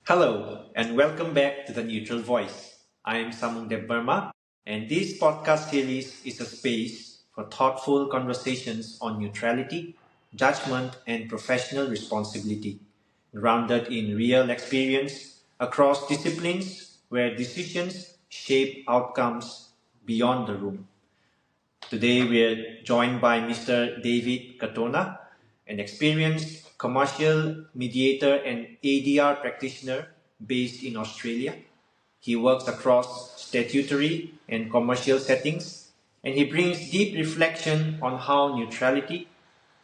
Hello, and welcome back to The Neutral Voice. I am Samungdev Verma, and this podcast series is a space for thoughtful conversations on neutrality, judgment, and professional responsibility, grounded in real experience across disciplines where decisions shape outcomes beyond the room. Today we are joined by Mr. David Katona, an experienced commercial mediator and ADR practitioner based in Australia. He works across statutory and commercial settings, and he brings deep reflection on how neutrality,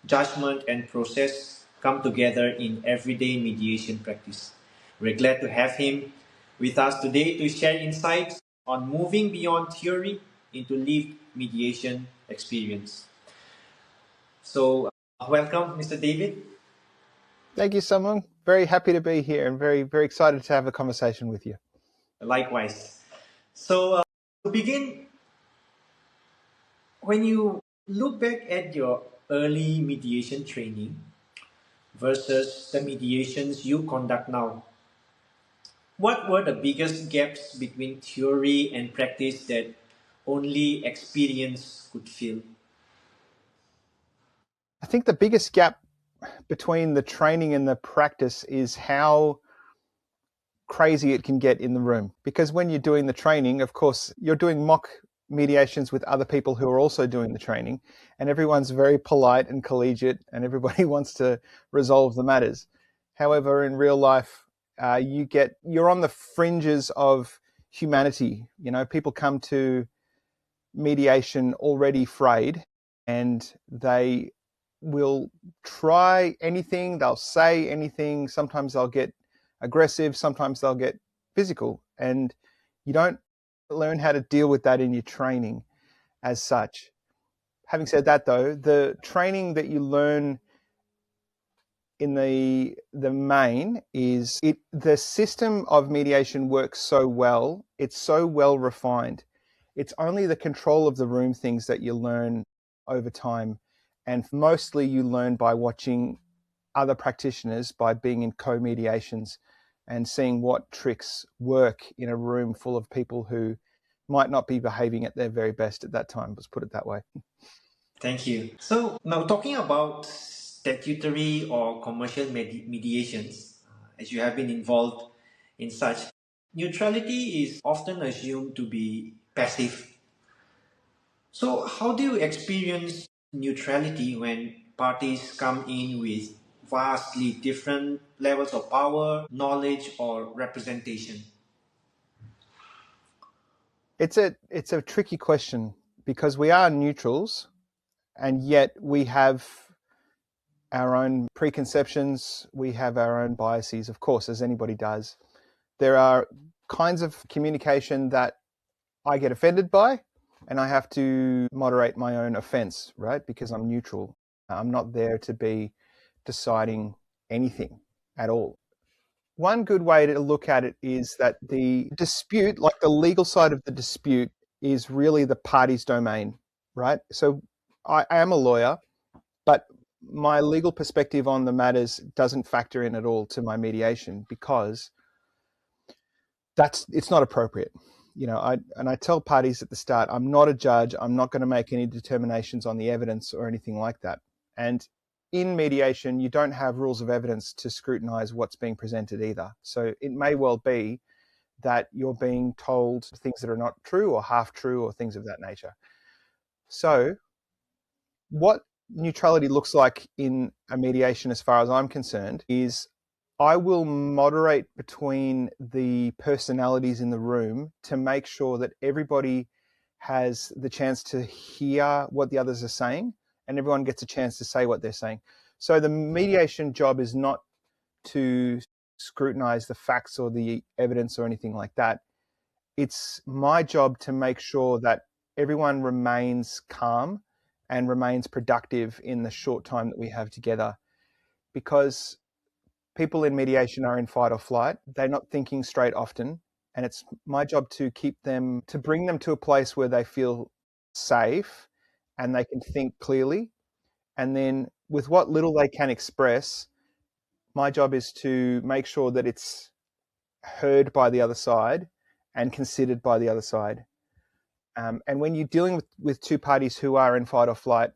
judgment, and process come together in everyday mediation practice. We're glad to have him with us today to share insights on moving beyond theory into lived mediation experience. So, welcome, Mr. David. Thank you, Samung. Very happy to be here and very, very excited to have a conversation with you. Likewise. So, to begin, when you look back at your early mediation training versus the mediations you conduct now, what were the biggest gaps between theory and practice that only experience could fill? I think the biggest gap between the training and the practice is how crazy it can get in the room. Because when you're doing the training, of course, you're doing mock mediations with other people who are also doing the training, and everyone's very polite and collegiate and everybody wants to resolve the matters. However, in real life, you're on the fringes of humanity. You know, people come to mediation already frayed, and they will try anything, they'll say anything, sometimes they'll get aggressive, sometimes they'll get physical, and you don't learn how to deal with that in your training as such. Having said that, though, the training that you learn in the main is the system of mediation works so well, it's so well refined. It's only the control of the room things that you learn over time, and mostly you learn by watching other practitioners, by being in co-mediations and seeing what tricks work in a room full of people who might not be behaving at their very best at that time. Let's put it that way. Thank you. So, now talking about statutory or commercial mediations, as you have been involved in such, neutrality is often assumed to be passive. So, how do you experience neutrality when parties come in with vastly different levels of power, knowledge, or representation? It's a tricky question because we are neutrals, and yet we have our own preconceptions, we have our own biases, of course, as anybody does. There are kinds of communication that I get offended by, and I have to moderate my own offense, right? Because I'm neutral. I'm not there to be deciding anything at all. One good way to look at it is that the dispute, like the legal side of the dispute, is really the party's domain, right? So I am a lawyer, but my legal perspective on the matters doesn't factor in at all to my mediation because it's not appropriate. You know, I tell parties at the start, I'm not a judge. I'm not going to make any determinations on the evidence or anything like that. And in mediation, you don't have rules of evidence to scrutinize what's being presented either. So it may well be that you're being told things that are not true or half true or things of that nature. So what neutrality looks like in a mediation, as far as I'm concerned, is I will moderate between the personalities in the room to make sure that everybody has the chance to hear what the others are saying and everyone gets a chance to say what they're saying. So the mediation job is not to scrutinize the facts or the evidence or anything like that. It's my job to make sure that everyone remains calm and remains productive in the short time that we have together, because people in mediation are in fight or flight. They're not thinking straight often. And it's my job to bring them to a place where they feel safe and they can think clearly. And then with what little they can express, my job is to make sure that it's heard by the other side and considered by the other side. And when you're dealing with two parties who are in fight or flight,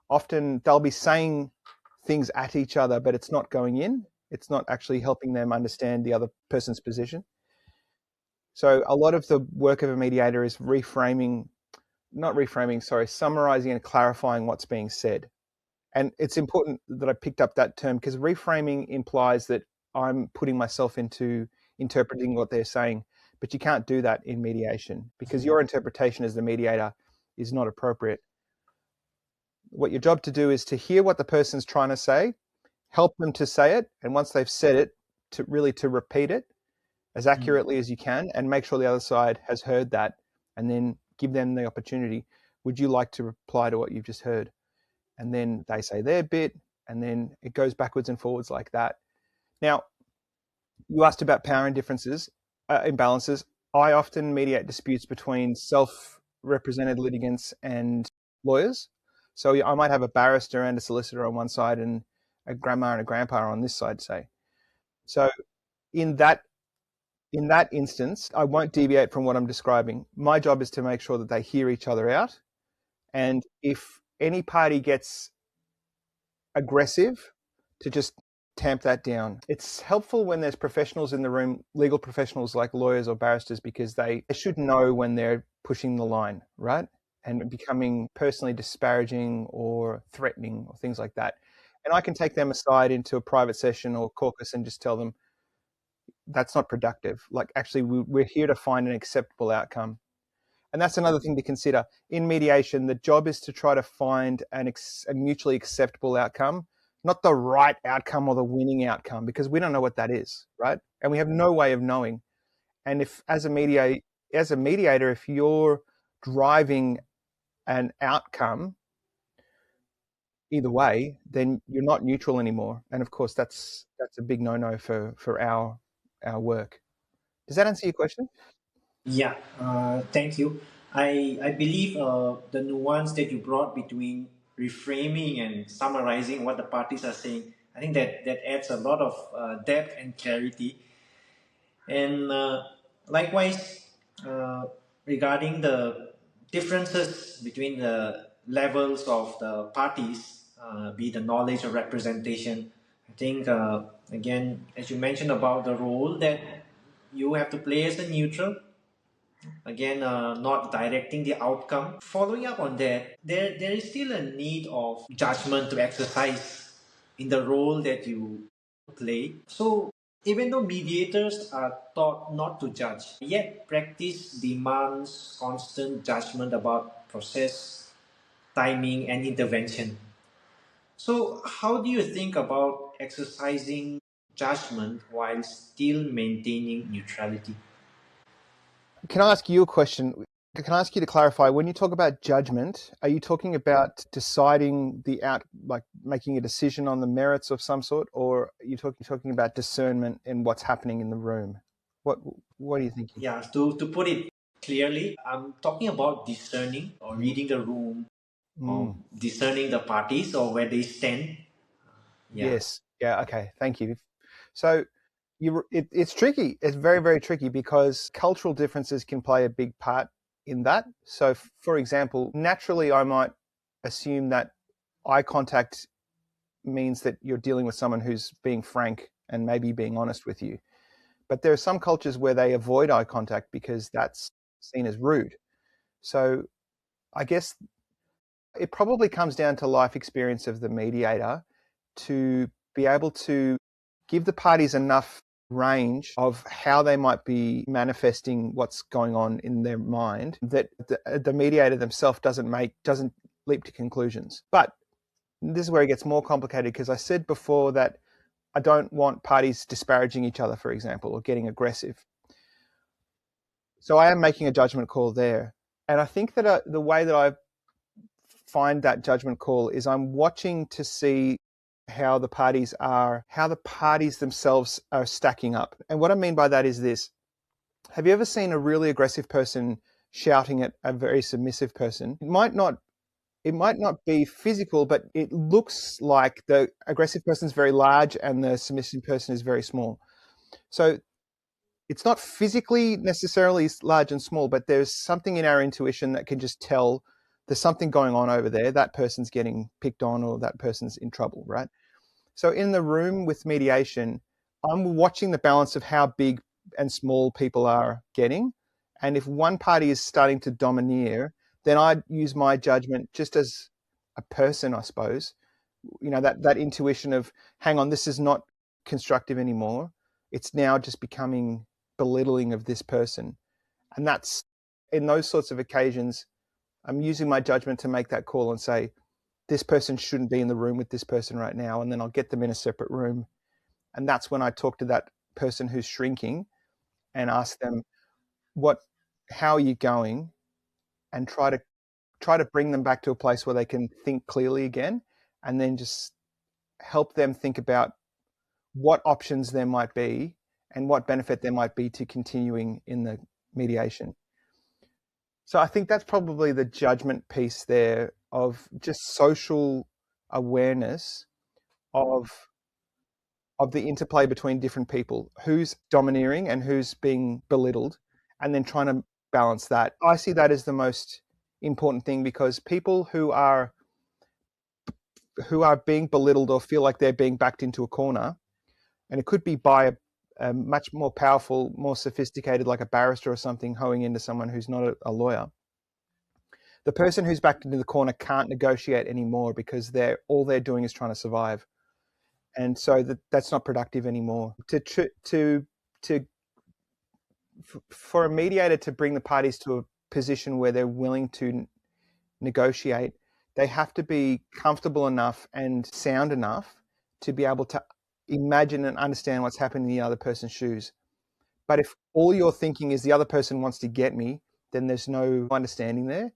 often they'll be saying things at each other, but it's not going in. It's not actually helping them understand the other person's position. So a lot of the work of a mediator is summarizing and clarifying what's being said. And it's important that I picked up that term because reframing implies that I'm putting myself into interpreting what they're saying. But you can't do that in mediation because your interpretation as the mediator is not appropriate. What your job to do is to hear what the person's trying to say, help them to say it, and once they've said it, to repeat it as accurately as you can and make sure the other side has heard that, and then give them the opportunity. Would you like to reply to what you've just heard? And then they say their bit, and then it goes backwards and forwards like that. Now, you asked about power imbalances. I often mediate disputes between self-represented litigants and lawyers. So I might have a barrister and a solicitor on one side and a grandma and a grandpa on this side, say. So in that instance, I won't deviate from what I'm describing. My job is to make sure that they hear each other out. And if any party gets aggressive, to just tamp that down. It's helpful when there's professionals in the room, legal professionals like lawyers or barristers, because they should know when they're pushing the line, right? And becoming personally disparaging or threatening or things like that. And I can take them aside into a private session or caucus and just tell them, that's not productive. Like, actually, we're here to find an acceptable outcome. And that's another thing to consider. In mediation, the job is to try to find a mutually acceptable outcome, not the right outcome or the winning outcome, because we don't know what that is, right? And we have no way of knowing. And if, as a mediator, if you're driving an outcome either way, then you're not neutral anymore. And of course, that's a big no-no for our work. Does that answer your question? Yeah, thank you. I believe the nuance that you brought between reframing and summarizing what the parties are saying, I think that adds a lot of depth and clarity. And likewise, regarding the differences between the levels of the parties, be the knowledge or representation, I think, again, as you mentioned about the role that you have to play as a neutral, again, not directing the outcome. Following up on that, there is still a need of judgment to exercise in the role that you play. So even though mediators are taught not to judge, yet practice demands constant judgment about process, timing, and intervention. So how do you think about exercising judgment while still maintaining neutrality? Can I ask you a question? Can I ask you to clarify, when you talk about judgment, are you talking about deciding like making a decision on the merits of some sort, or are you talking about discernment in what's happening in the room? What are you thinking? Yeah, to put it clearly, I'm talking about discerning or reading the room or discerning the parties or where they stand. Yeah. Yes. Yeah. Okay. Thank you. So it's tricky. It's very, very tricky because cultural differences can play a big part in that. So, for example, naturally, I might assume that eye contact means that you're dealing with someone who's being frank and maybe being honest with you. But there are some cultures where they avoid eye contact because that's seen as rude. So I guess it probably comes down to life experience of the mediator to be able to give the parties enough range of how they might be manifesting what's going on in their mind that the mediator themselves doesn't leap to conclusions. But this is where it gets more complicated, because I said before that I don't want parties disparaging each other, for example, or getting aggressive. So I am making a judgment call there. And I think that the way that I find that judgment call is I'm watching to see how the parties themselves are stacking up. And what I mean by that is this. Have you ever seen a really aggressive person shouting at a very submissive person? It might not be physical, but it looks like the aggressive person is very large and the submissive person is very small. So it's not physically necessarily large and small, but there's something in our intuition that can just tell there's something going on over there. That person's getting picked on or that person's in trouble, right? So in the room with mediation, I'm watching the balance of how big and small people are getting. And if one party is starting to domineer, then I'd use my judgment just as a person, I suppose. You know, that intuition of, hang on, this is not constructive anymore. It's now just becoming belittling of this person. And that's, in those sorts of occasions, I'm using my judgment to make that call and say, this person shouldn't be in the room with this person right now. And then I'll get them in a separate room. And that's when I talk to that person who's shrinking and ask them, how are you going? And try to bring them back to a place where they can think clearly again, and then just help them think about what options there might be and what benefit there might be to continuing in the mediation. So I think that's probably the judgment piece there, of just social awareness of the interplay between different people, who's domineering and who's being belittled, and then trying to balance that. I see that as the most important thing, because people who are being belittled or feel like they're being backed into a corner, and it could be by a much more powerful, more sophisticated, like a barrister or something, hoeing into someone who's not a lawyer. The person who's backed into the corner can't negotiate anymore because all they're doing is trying to survive. And so that's not productive anymore. For a mediator to bring the parties to a position where they're willing to negotiate, they have to be comfortable enough and sound enough to be able to imagine and understand what's happening in the other person's shoes. But if all you're thinking is the other person wants to get me, then there's no understanding there.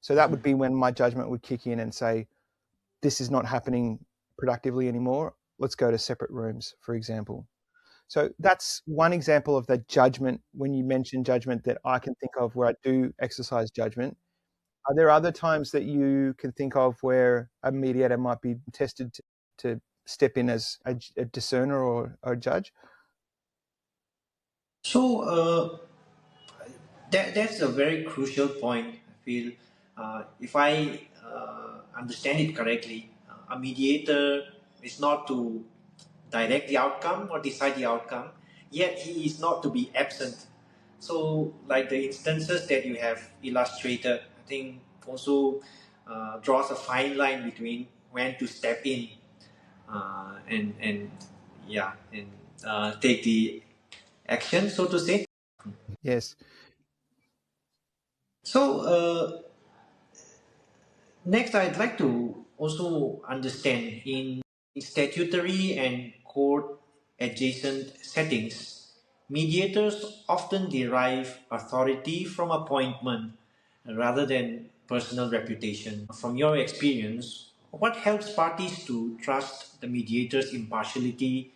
So that would be when my judgment would kick in and say, this is not happening productively anymore. Let's go to separate rooms, for example. So that's one example of the judgment, when you mention judgment, that I can think of where I do exercise judgment. Are there other times that you can think of where a mediator might be tested to step in as a discerner or a judge? So that's a very crucial point. I feel if I understand it correctly, a mediator is not to direct the outcome or decide the outcome, yet he is not to be absent. So, like the instances that you have illustrated, I think also draws a fine line between when to step in and take the action, so to say. Yes. So, next, I'd like to also understand in statutory and court adjacent settings, mediators often derive authority from appointment rather than personal reputation. From your experience, what helps parties to trust the mediator's impartiality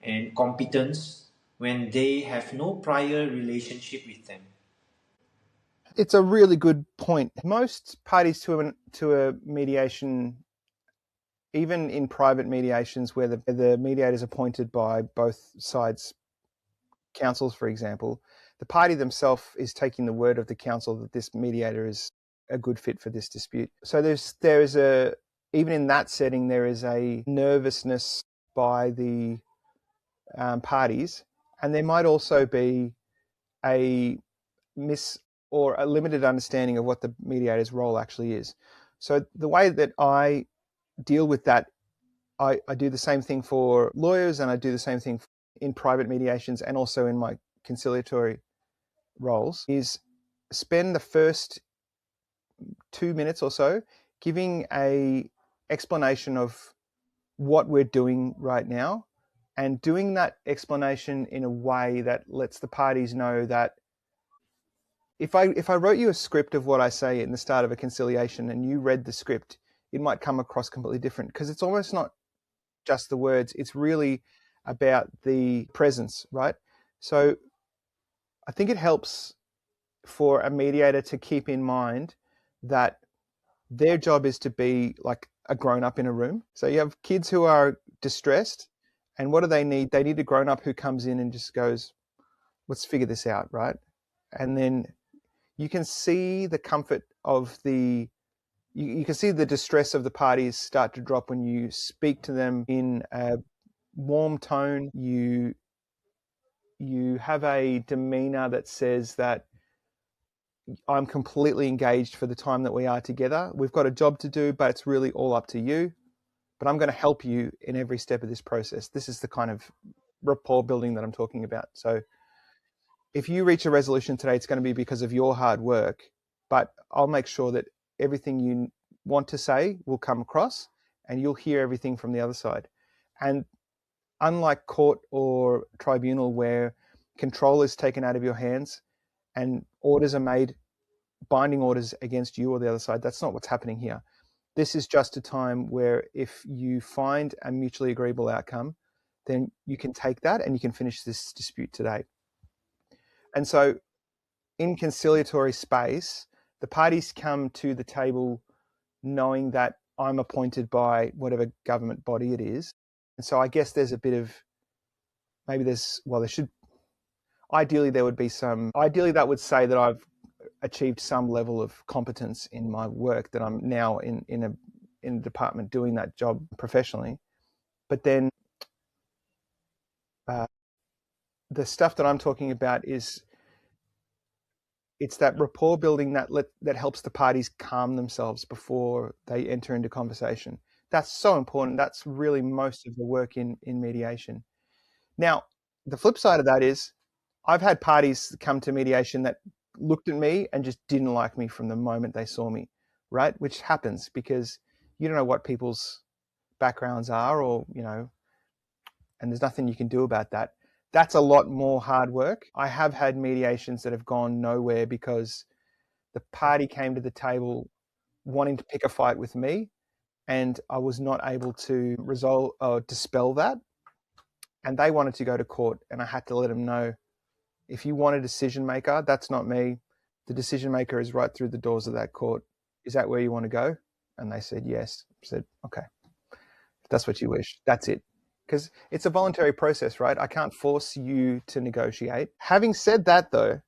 and competence when they have no prior relationship with them? It's a really good point. Most parties to a mediation, even in private mediations where the mediator is appointed by both sides' counsels, for example, the party themselves is taking the word of the counsel that this mediator is a good fit for this dispute. So even in that setting, there is a nervousness by the parties, and there might also be a or a limited understanding of what the mediator's role actually is. So the way that I deal with that, I do the same thing for lawyers, and I do the same thing in private mediations and also in my conciliatory roles, is spend the first 2 minutes or so giving a explanation of what we're doing right now, and doing that explanation in a way that lets the parties know that if I wrote you a script of what I say in the start of a conciliation and you read the script, it might come across completely different, because it's almost not just the words, it's really about the presence, right? So I think it helps for a mediator to keep in mind that their job is to be like a grown-up in a room. So you have kids who are distressed, and what do they need? They need a grown-up who comes in and just goes, let's figure this out, right? And then you can see the comfort of you can see the distress of the parties start to drop when you speak to them in a warm tone. You have a demeanor that says that I'm completely engaged for the time that we are together. We've got a job to do, but it's really all up to you. But I'm going to help you in every step of this process. This is the kind of rapport building that I'm talking about. So if you reach a resolution today, it's going to be because of your hard work, but I'll make sure that everything you want to say will come across and you'll hear everything from the other side. And unlike court or tribunal where control is taken out of your hands and orders are made, binding orders against you or the other side, that's not what's happening here. This is just a time where if you find a mutually agreeable outcome, then you can take that and you can finish this dispute today. And so in conciliatory space, the parties come to the table knowing that I'm appointed by whatever government body it is. And so I guess there's a bit of, ideally that would say that I've achieved some level of competence in my work, that I'm now in a department doing that job professionally. But then the stuff that I'm talking about it's that rapport building that helps the parties calm themselves before they enter into conversation. That's so important. That's really most of the work in mediation. Now, the flip side of that is I've had parties come to mediation that looked at me and just didn't like me from the moment they saw me, right? Which happens because you don't know what people's backgrounds are, or, and there's nothing you can do about that. That's a lot more hard work. I have had mediations that have gone nowhere because the party came to the table wanting to pick a fight with me, and I was not able to resolve or dispel that. And they wanted to go to court, and I had to let them know, if you want a decision maker, that's not me. The decision maker is right through the doors of that court. Is that where you want to go? And they said yes. I said, okay, if that's what you wish, that's it. Because it's a voluntary process, right? I can't force you to negotiate. Having said that, though,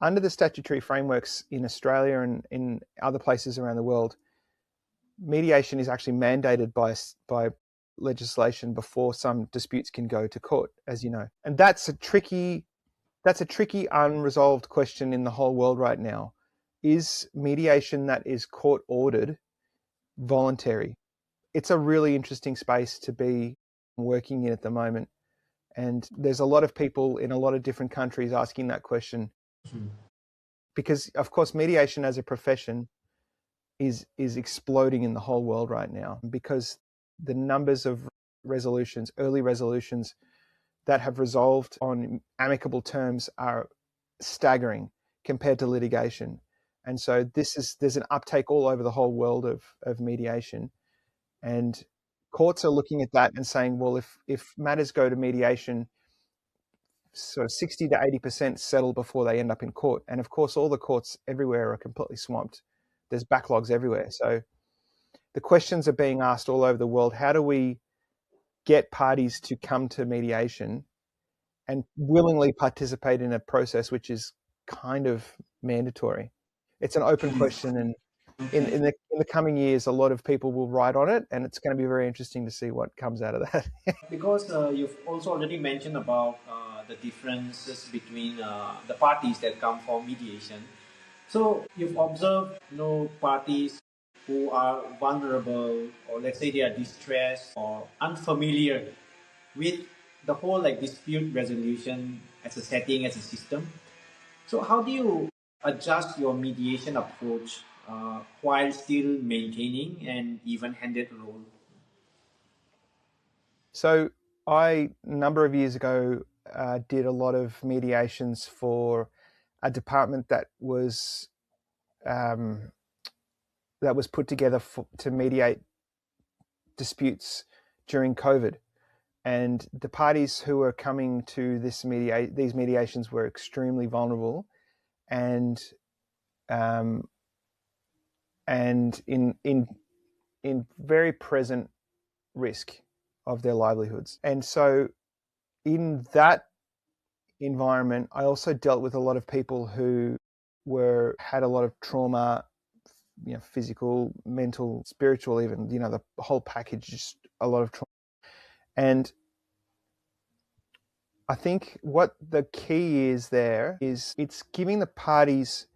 under the statutory frameworks in Australia and in other places around the world, mediation is actually mandated by legislation before some disputes can go to court, as you know. And that's a tricky unresolved question in the whole world right now. Is mediation that is court ordered voluntary? It's a really interesting space to be working in at the moment. And there's a lot of people in a lot of different countries asking that question. Mm-hmm. Because, of course, mediation as a profession is exploding in the whole world right now, because the numbers of resolutions, early resolutions that have resolved on amicable terms are staggering compared to litigation. And so there's an uptake all over the whole world of mediation. And courts are looking at that and saying, well, if matters go to mediation, sort of 60 to 80% settle before they end up in court. And of course, all the courts everywhere are completely swamped. There's backlogs everywhere. So the questions are being asked all over the world. How do we get parties to come to mediation and willingly participate in a process which is kind of mandatory? It's an open question, and in the coming years, a lot of people will write on it, and it's going to be very interesting to see what comes out of that. Because you've also already mentioned about the differences between the parties that come for mediation. So you've observed, parties who are vulnerable, or let's say they are distressed or unfamiliar with the whole dispute resolution as a setting, as a system. So how do you adjust your mediation approach while still maintaining an even-handed role? So a number of years ago, did a lot of mediations for a department that was put together to mediate disputes during COVID. And the parties who were coming to these mediations were extremely vulnerable, and in very present risk of their livelihoods. And so in that environment, I also dealt with a lot of people who had a lot of trauma, physical, mental, spiritual, even, the whole package, just a lot of trauma. And I think what the key is there is it's giving the parties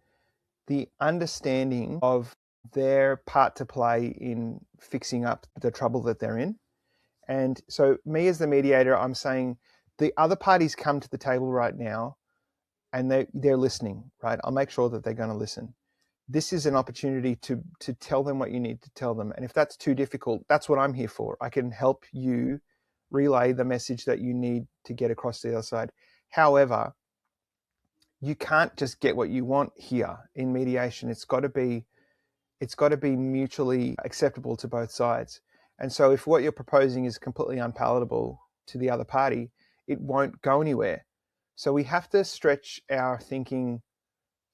the understanding of their part to play in fixing up the trouble that they're in. And so me as the mediator, I'm saying the other parties come to the table right now and they're listening, right? I'll make sure that they're going to listen. This is an opportunity to tell them what you need to tell them. And if that's too difficult, that's what I'm here for. I can help you relay the message that you need to get across to the other side. However, you can't just get what you want here in mediation. It's got to be mutually acceptable to both sides. And so if what you're proposing is completely unpalatable to the other party, it won't go anywhere. So we have to stretch our thinking.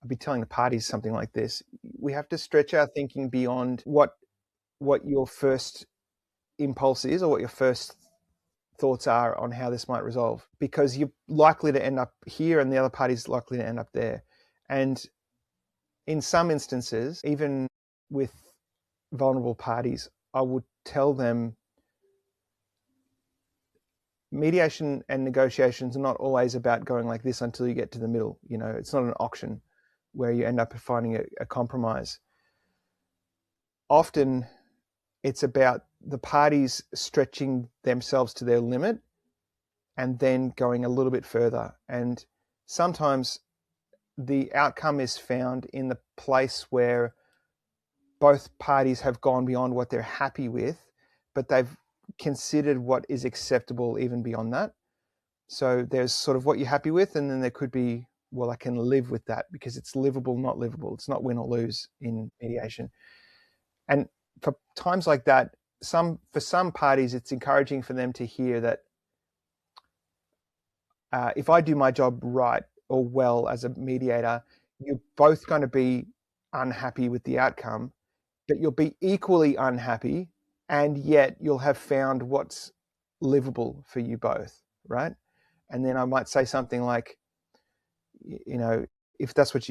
I'll be telling the parties something like this. We have to stretch our thinking beyond what your first impulse is or what your first thoughts are on how this might resolve, because you're likely to end up here and the other party's likely to end up there. And in some instances, even with vulnerable parties, I would tell them mediation and negotiations are not always about going like this until you get to the middle. It's not an auction where you end up finding a compromise. Often it's about the parties stretching themselves to their limit and then going a little bit further. And sometimes the outcome is found in the place where both parties have gone beyond what they're happy with, but they've considered what is acceptable even beyond that. So there's sort of what you're happy with, and then there could be, well, I can live with that because it's livable, not livable. It's not win or lose in mediation. And for times like that, for some parties, it's encouraging for them to hear that if I do my job right or well as a mediator, you're both going to be unhappy with the outcome, but you'll be equally unhappy, and yet you'll have found what's livable for you both, right? And then I might say something like, if that's what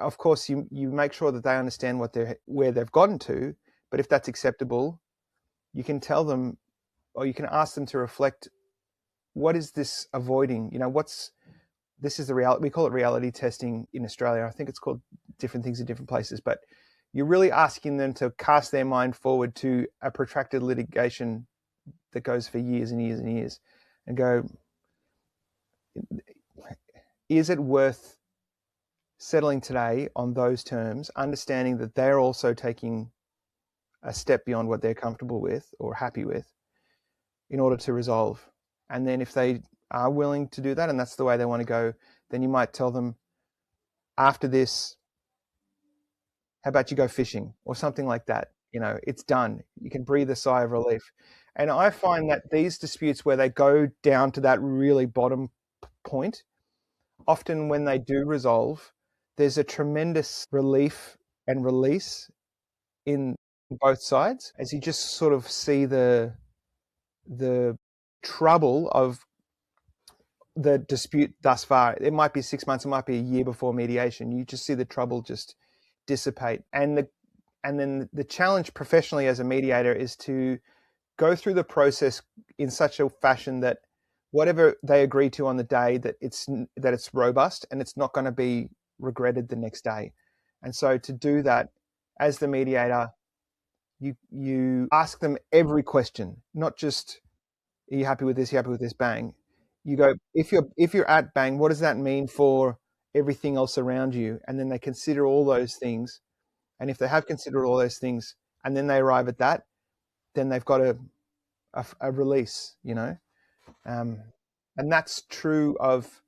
of course you make sure that they understand where they've gotten to, but if that's acceptable, you can tell them, or you can ask them to reflect, what is this avoiding? This is the reality. We call it reality testing in Australia. I think it's called different things in different places, but you're really asking them to cast their mind forward to a protracted litigation that goes for years and years and years, and go, is it worth settling today on those terms, understanding that they're also taking a step beyond what they're comfortable with or happy with in order to resolve? And then if they are willing to do that and that's the way they want to go, then you might tell them, after this, how about you go fishing or something like that? It's done. You can breathe a sigh of relief. And I find that these disputes where they go down to that really bottom point, often when they do resolve, there's a tremendous relief and release in both sides, as you just sort of see the trouble of the dispute thus far. It might be 6 months, it might be a year before mediation. You just see the trouble just dissipate. And then the challenge professionally as a mediator is to go through the process in such a fashion that whatever they agree to on the day, that it's robust and it's not going to be regretted the next day. And so to do that, as the mediator, you ask them every question, not just, are you happy with this? Are you happy with this? Bang. You go, if you're at bang, what does that mean for everything else around you? And then they consider all those things. And if they have considered all those things and then they arrive at that, then they've got a release, and that's true of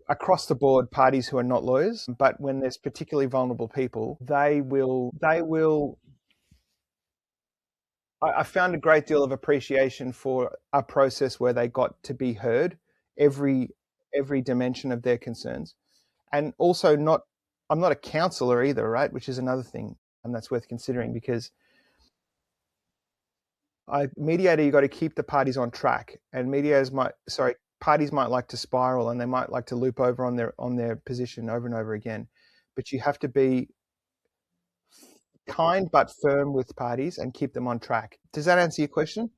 across the board parties who are not lawyers. But when there's particularly vulnerable people, they will. I found a great deal of appreciation for a process where they got to be heard, every dimension of their concerns. And also I'm not a counselor either, right? Which is another thing, and that's worth considering, because mediator, you got to keep the parties on track, and parties might like to spiral and they might like to loop over on their position over and over again. But you have to be kind but firm with parties and keep them on track. Does that answer your question?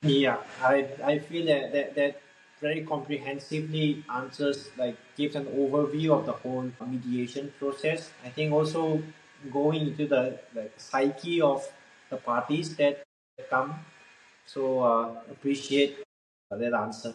Yeah, I feel that very comprehensively answers, like gives an overview of the whole mediation process. I think also going into the psyche of the parties that come. So appreciate that answer.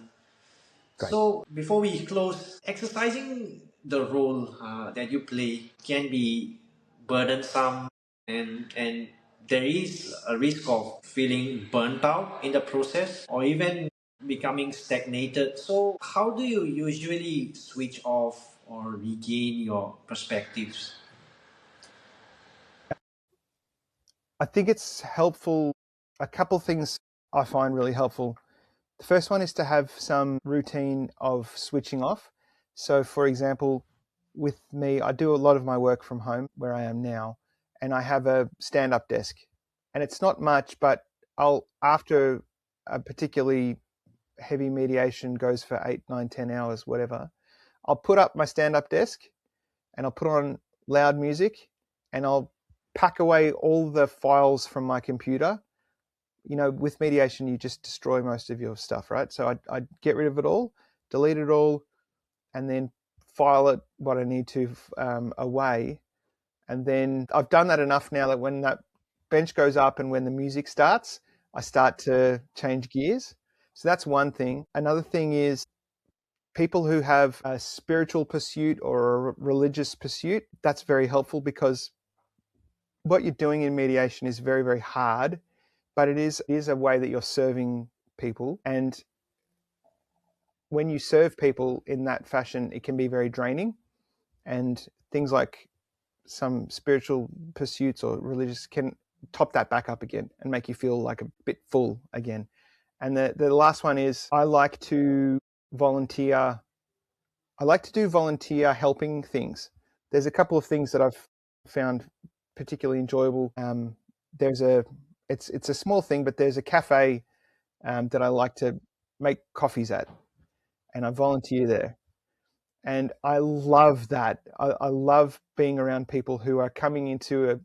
Great. So before we close, exercising the role that you play can be burdensome, and there is a risk of feeling burnt out in the process or even becoming stagnated. So how do you usually switch off or regain your perspectives? I think it's helpful. A couple things I find really helpful. The first one is to have some routine of switching off. So, for example, with me, I do a lot of my work from home where I am now, and I have a stand up desk. And it's not much, but after a particularly heavy mediation goes for 8, 9, 10 hours, whatever, I'll put up my stand up desk and I'll put on loud music and I'll pack away all the files from my computer. You know, with mediation, you just destroy most of your stuff, right? So I get rid of it all, delete it all, and then file it what I need to away. And then I've done that enough now that when that bench goes up and when the music starts, I start to change gears. So that's one thing. Another thing is people who have a spiritual pursuit or a religious pursuit, that's very helpful because what you're doing in mediation is very, very hard, but it is a way that you're serving people. And when you serve people in that fashion, it can be very draining. And things like some spiritual pursuits or religious can top that back up again and make you feel like a bit full again. And the last one is I like to volunteer. I like to do volunteer helping things. There's a couple of things that I've found particularly enjoyable. It's a small thing, but there's a cafe that I like to make coffees at, and I volunteer there. And I love that. I love being around people who are coming into a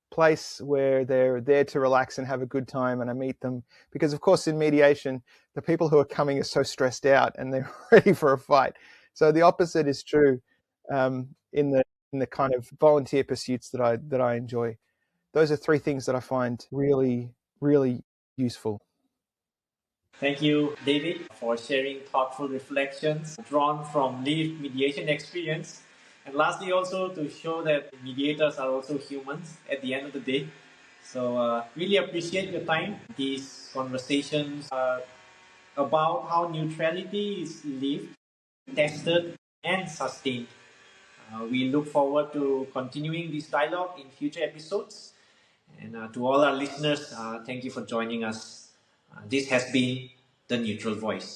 place where they're there to relax and have a good time, and I meet them because, of course, in mediation, the people who are coming are so stressed out and they're ready for a fight. So the opposite is true in the kind of volunteer pursuits that I enjoy. Those are three things that I find really, really useful. Thank you, David, for sharing thoughtful reflections drawn from lived mediation experience. And lastly, also to show that mediators are also humans at the end of the day. So, really appreciate your time. These conversations are about how neutrality is lived, tested, and sustained. We look forward to continuing this dialogue in future episodes. And to all our listeners, thank you for joining us. This has been The Neutral Voice.